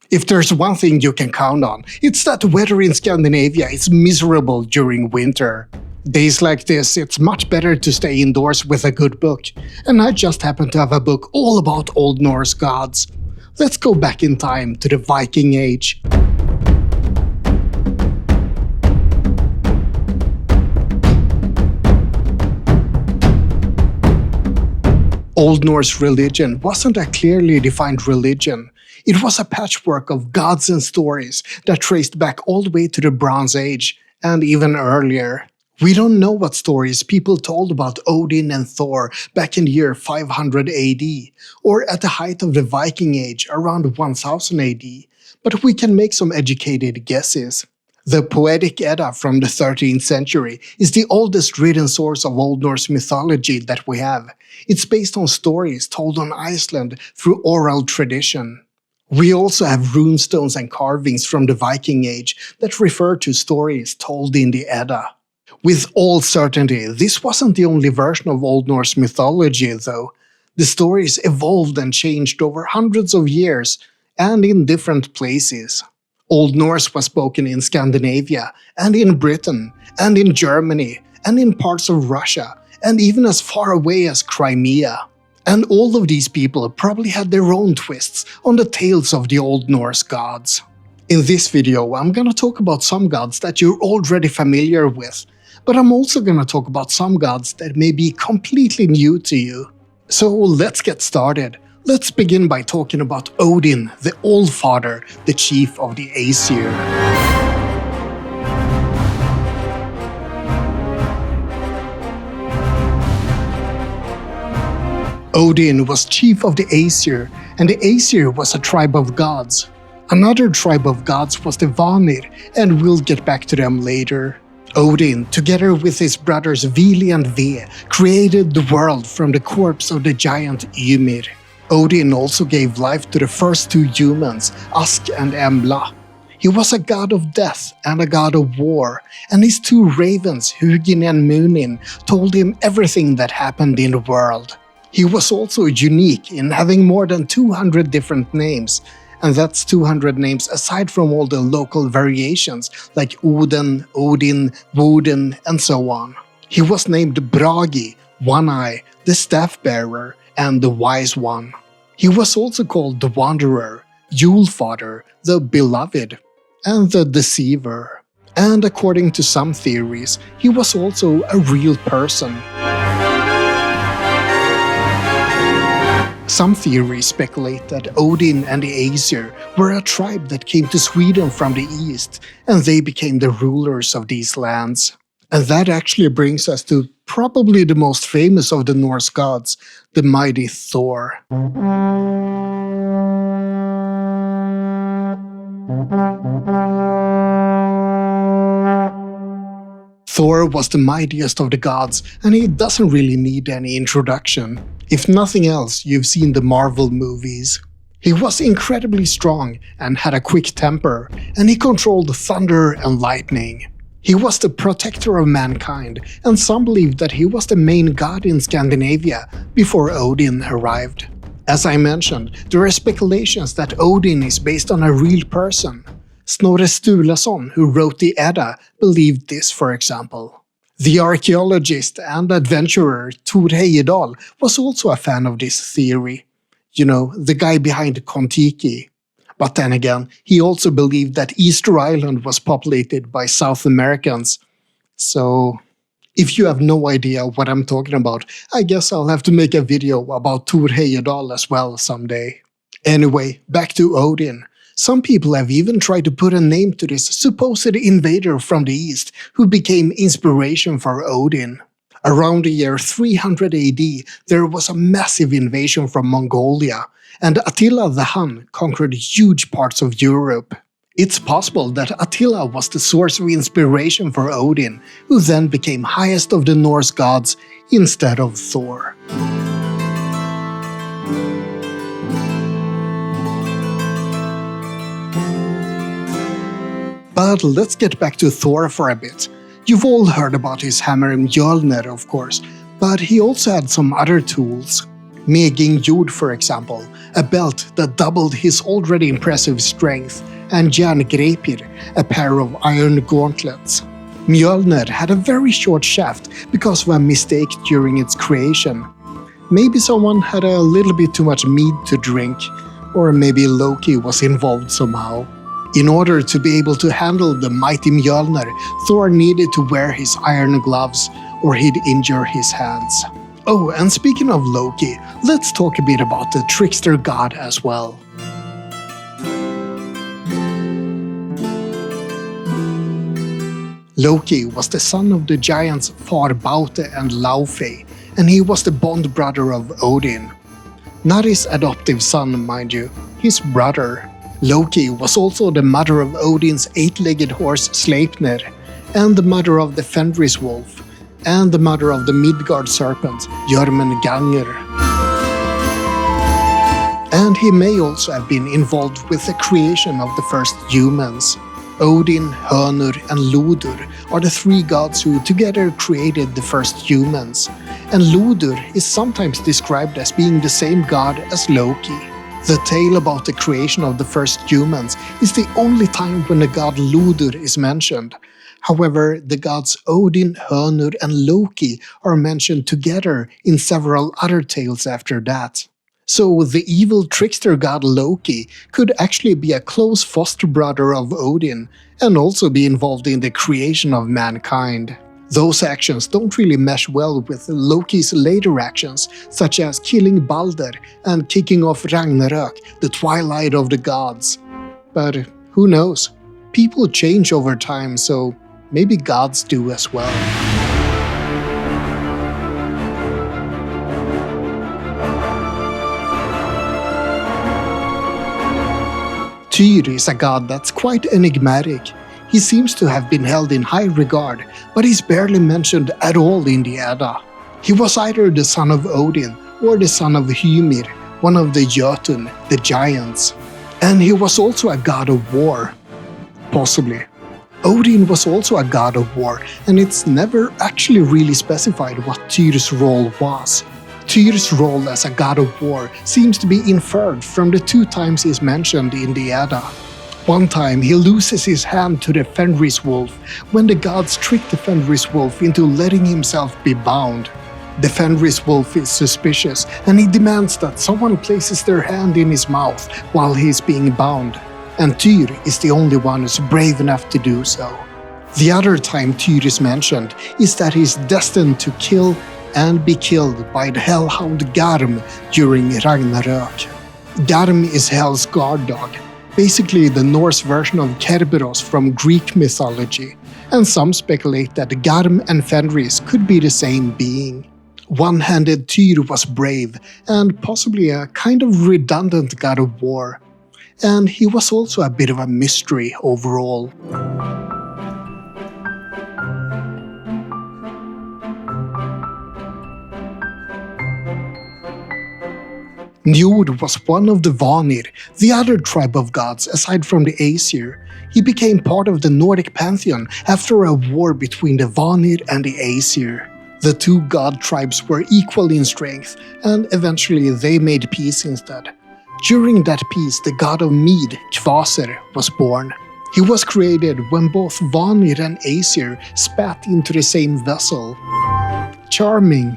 If there's one thing you can count on, it's that weather in Scandinavia is miserable during winter. Days like this, it's much better to stay indoors with a good book, and I just happen to have a book all about Old Norse gods. Let's go back in time to the Viking Age. Old Norse religion wasn't a clearly defined religion. It was a patchwork of gods and stories that traced back all the way to the Bronze Age, and even earlier. We don't know what stories people told about Odin and Thor back in the year 500 AD, or at the height of the Viking Age around 1000 AD, but we can make some educated guesses. The Poetic Edda from the 13th century is the oldest written source of Old Norse mythology that we have. It's based on stories told on Iceland through oral tradition. We also have runestones and carvings from the Viking Age that refer to stories told in the Edda. With all certainty, this wasn't the only version of Old Norse mythology, though. The stories evolved and changed over hundreds of years, and in different places. Old Norse was spoken in Scandinavia, and in Britain, and in Germany, and in parts of Russia, and even as far away as Crimea. And all of these people probably had their own twists on the tales of the Old Norse gods. In this video, I'm gonna talk about some gods that you're already familiar with, but I'm also gonna talk about some gods that may be completely new to you. So let's get started. Let's begin by talking about Odin the Allfather, the chief of the Aesir. Odin was chief of the Aesir, and the Aesir was a tribe of gods. Another tribe of gods was the Vanir, and we'll get back to them later. Odin, together with his brothers Vili and Ve, created the world from the corpse of the giant Ymir. Odin also gave life to the first two humans, Ask and Embla. He was a god of death and a god of war, and his two ravens, Hugin and Munin, told him everything that happened in the world. He was also unique in having more than 200 different names, and that's 200 names aside from all the local variations like Odin, Odin, Woden, and so on. He was named Bragi, One Eye, the Staff Bearer, and the Wise One. He was also called the Wanderer, Yule-Father, the Beloved, and the Deceiver. And according to some theories, he was also a real person. Some theories speculate that Odin and the Aesir were a tribe that came to Sweden from the east, and they became the rulers of these lands. And that actually brings us to probably the most famous of the Norse gods, the mighty Thor. Thor was the mightiest of the gods, and he doesn't really need any introduction. If nothing else, you've seen the Marvel movies. He was incredibly strong and had a quick temper, and he controlled thunder and lightning. He was the protector of mankind, and some believed that he was the main god in Scandinavia before Odin arrived. As I mentioned, there are speculations that Odin is based on a real person. Snorre Sturlason, who wrote the Edda, believed this, for example. The archaeologist and adventurer Thor Heyerdahl was also a fan of this theory. You know, the guy behind Kon-Tiki. But then again, he also believed that Easter Island was populated by South Americans. So, if you have no idea what I'm talking about, I guess I'll have to make a video about Thor Heyerdahl as well someday. Anyway, back to Odin. Some people have even tried to put a name to this supposed invader from the east who became inspiration for Odin. Around the year 300 AD, there was a massive invasion from Mongolia, and Attila the Hun conquered huge parts of Europe. It's possible that Attila was the source of inspiration for Odin, who then became highest of the Norse gods instead of Thor. But let's get back to Thor for a bit. You've all heard about his hammer Mjölner, of course, but he also had some other tools. making Njord, for example, a belt that doubled his already impressive strength, and Järngrepir, a pair of iron gauntlets. Mjölner had a very short shaft because of a mistake during its creation. Maybe someone had a little bit too much mead to drink, or maybe Loki was involved somehow. In order to be able to handle the mighty Mjölner, Thor needed to wear his iron gloves, or he'd injure his hands. Oh, and speaking of Loki, let's talk a bit about the Trickster God as well. Loki was the son of the giants Farbaute and Laufey, and he was the bond brother of Odin. Not his adoptive son, mind you, his brother. Loki was also the mother of Odin's eight-legged horse Sleipnir, and the mother of the Fenris wolf, and the mother of the Midgard serpent Jörmungandr. And he may also have been involved with the creation of the first humans. Odin, Hönur, and Lodur are the three gods who together created the first humans, and Lodur is sometimes described as being the same god as Loki. The tale about the creation of the first humans is the only time when the god Lodur is mentioned. However, the gods Odin, Hönur, and Loki are mentioned together in several other tales after that. So the evil trickster god Loki could actually be a close foster brother of Odin and also be involved in the creation of mankind. Those actions don't really mesh well with Loki's later actions, such as killing Balder and kicking off Ragnarök, the twilight of the gods. But who knows? People change over time, so maybe gods do as well. Tyr is a god that's quite enigmatic. He seems to have been held in high regard, but he's barely mentioned at all in the Edda. He was either the son of Odin or the son of Hymir, one of the Jotun, the giants. And he was also a god of war. Possibly. Odin was also a god of war, and it's never actually really specified what Tyr's role was. Tyr's role as a god of war seems to be inferred from the two times he's mentioned in the Edda. One time he loses his hand to the Fenris wolf when the gods trick the Fenris wolf into letting himself be bound. The Fenris wolf is suspicious and he demands that someone places their hand in his mouth while he is being bound, and Tyr is the only one who's brave enough to do so. The other time Tyr is mentioned is that he is destined to kill and be killed by the hellhound Garm during Ragnarök. Garm is Hell's guard dog, basically the Norse version of Kerberos from Greek mythology, and some speculate that Garm and Fenris could be the same being. One-handed Tyr was brave and possibly a kind of redundant god of war, and he was also a bit of a mystery overall. Njord was one of the Vanir, the other tribe of gods aside from the Aesir. He became part of the Nordic pantheon after a war between the Vanir and the Aesir. The two god tribes were equal in strength, and eventually they made peace instead. During that peace, the god of mead, Kvasir, was born. He was created when both Vanir and Aesir spat into the same vessel. Charming.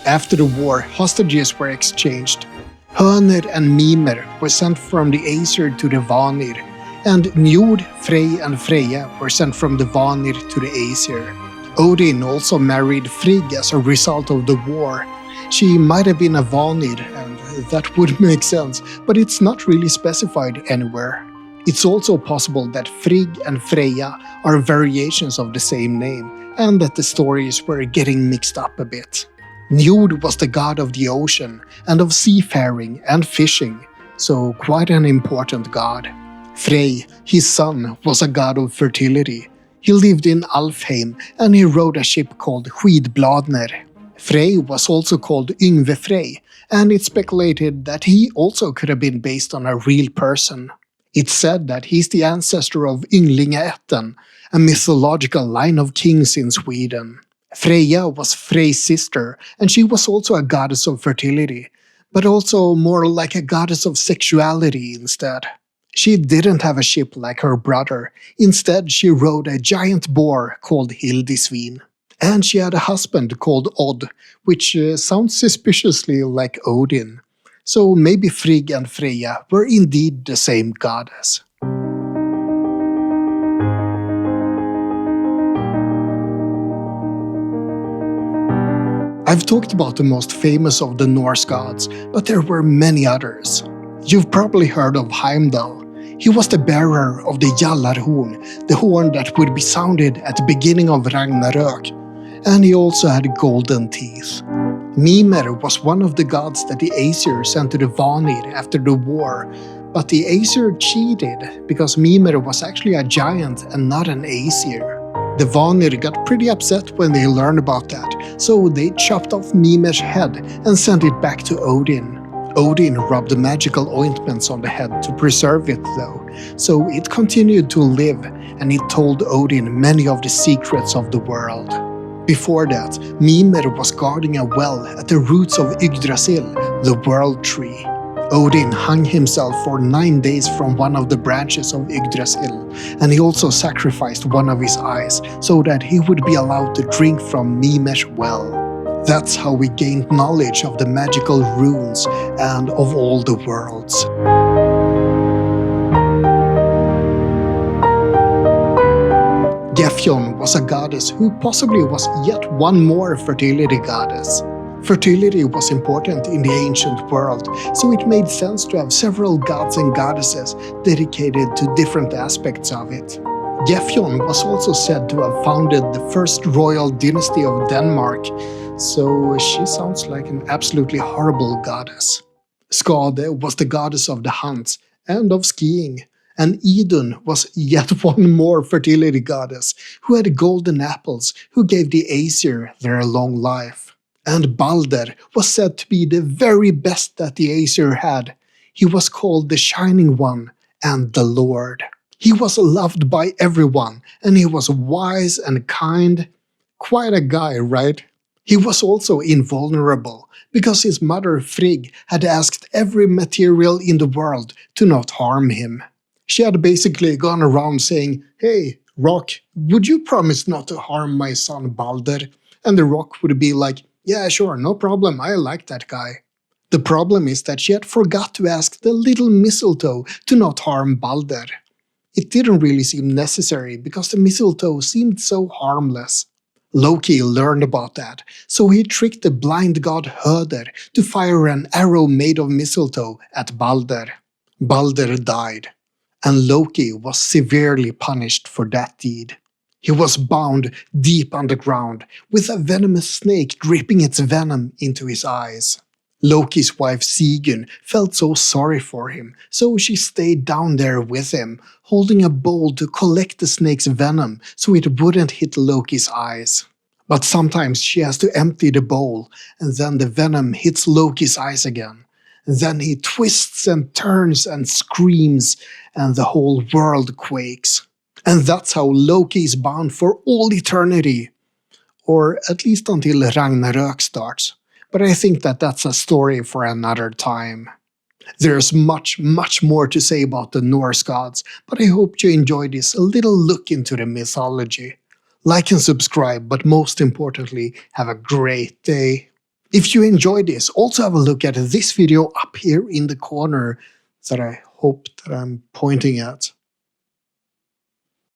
After the war, hostages were exchanged. Hönur and Mimir were sent from the Aesir to the Vanir, and Njord, Frej and Freja were sent from the Vanir to the Aesir. Odin also married Frigg as a result of the war. She might have been a Vanir, and that would make sense, but it's not really specified anywhere. It's also possible that Frigg and Freja are variations of the same name, and that the stories were getting mixed up a bit. Njord was the god of the ocean and of seafaring and fishing, so quite an important god. Frej, his son, was a god of fertility. He lived in Alfheim and he rode a ship called Skidbladner. Frej was also called Yngve Frej, and it's speculated that he also could have been based on a real person. It's said that he's the ancestor of Ynglingaätten, a mythological line of kings in Sweden. Freja was Frey's sister, and she was also a goddess of fertility, but also more like a goddess of sexuality instead. She didn't have a ship like her brother. Instead, she rode a giant boar called Hildisvin. And she had a husband called Odd, which sounds suspiciously like Odin. So maybe Frigg and Freja were indeed the same goddess. I've talked about the most famous of the Norse gods, but there were many others. You've probably heard of Heimdall. He was the bearer of the Jallarhorn, the horn that would be sounded at the beginning of Ragnarök, and he also had golden teeth. Mimir was one of the gods that the Aesir sent to the Vanir after the war, but the Aesir cheated because Mimir was actually a giant and not an Aesir. The Vanir got pretty upset when they learned about that, so they chopped off Mimir's head and sent it back to Odin. Odin rubbed magical ointments on the head to preserve it though, so it continued to live, and it told Odin many of the secrets of the world. Before that, Mimir was guarding a well at the roots of Yggdrasil, the world tree. Odin hung himself for 9 days from one of the branches of Yggdrasil, and he also sacrificed one of his eyes so that he would be allowed to drink from Mimir's well. That's how we gained knowledge of the magical runes and of all the worlds. Gefjon was a goddess who possibly was yet one more fertility goddess. Fertility was important in the ancient world, so it made sense to have several gods and goddesses dedicated to different aspects of it. Gefjon was also said to have founded the first royal dynasty of Denmark, so she sounds like an absolutely horrible goddess. Skade was the goddess of the hunt and of skiing, and Idun was yet one more fertility goddess who had golden apples who gave the Aesir their long life. And Balder was said to be the very best that the Aesir had. He was called the Shining One and the Lord. He was loved by everyone, and he was wise and kind. Quite a guy, right? He was also invulnerable, because his mother Frigg had asked every material in the world to not harm him. She had basically gone around saying, "Hey, rock, would you promise not to harm my son Balder?" And the rock would be like, "Yeah, sure, no problem, I like that guy." The problem is that she had forgot to ask the little mistletoe to not harm Balder. It didn't really seem necessary because the mistletoe seemed so harmless. Loki learned about that, so he tricked the blind god Höder to fire an arrow made of mistletoe at Balder. Balder died, and Loki was severely punished for that deed. He was bound deep underground, with a venomous snake dripping its venom into his eyes. Loki's wife Sigyn felt so sorry for him, so she stayed down there with him, holding a bowl to collect the snake's venom so it wouldn't hit Loki's eyes. But sometimes she has to empty the bowl, and then the venom hits Loki's eyes again. Then he twists and turns and screams, and the whole world quakes. And that's how Loki is bound for all eternity. Or at least until Ragnarök starts. But I think that that's a story for another time. There's much, much more to say about the Norse gods, but I hope you enjoyed this little look into the mythology. Like and subscribe, but most importantly, have a great day. If you enjoyed this, also have a look at this video up here in the corner that I hope that I'm pointing at.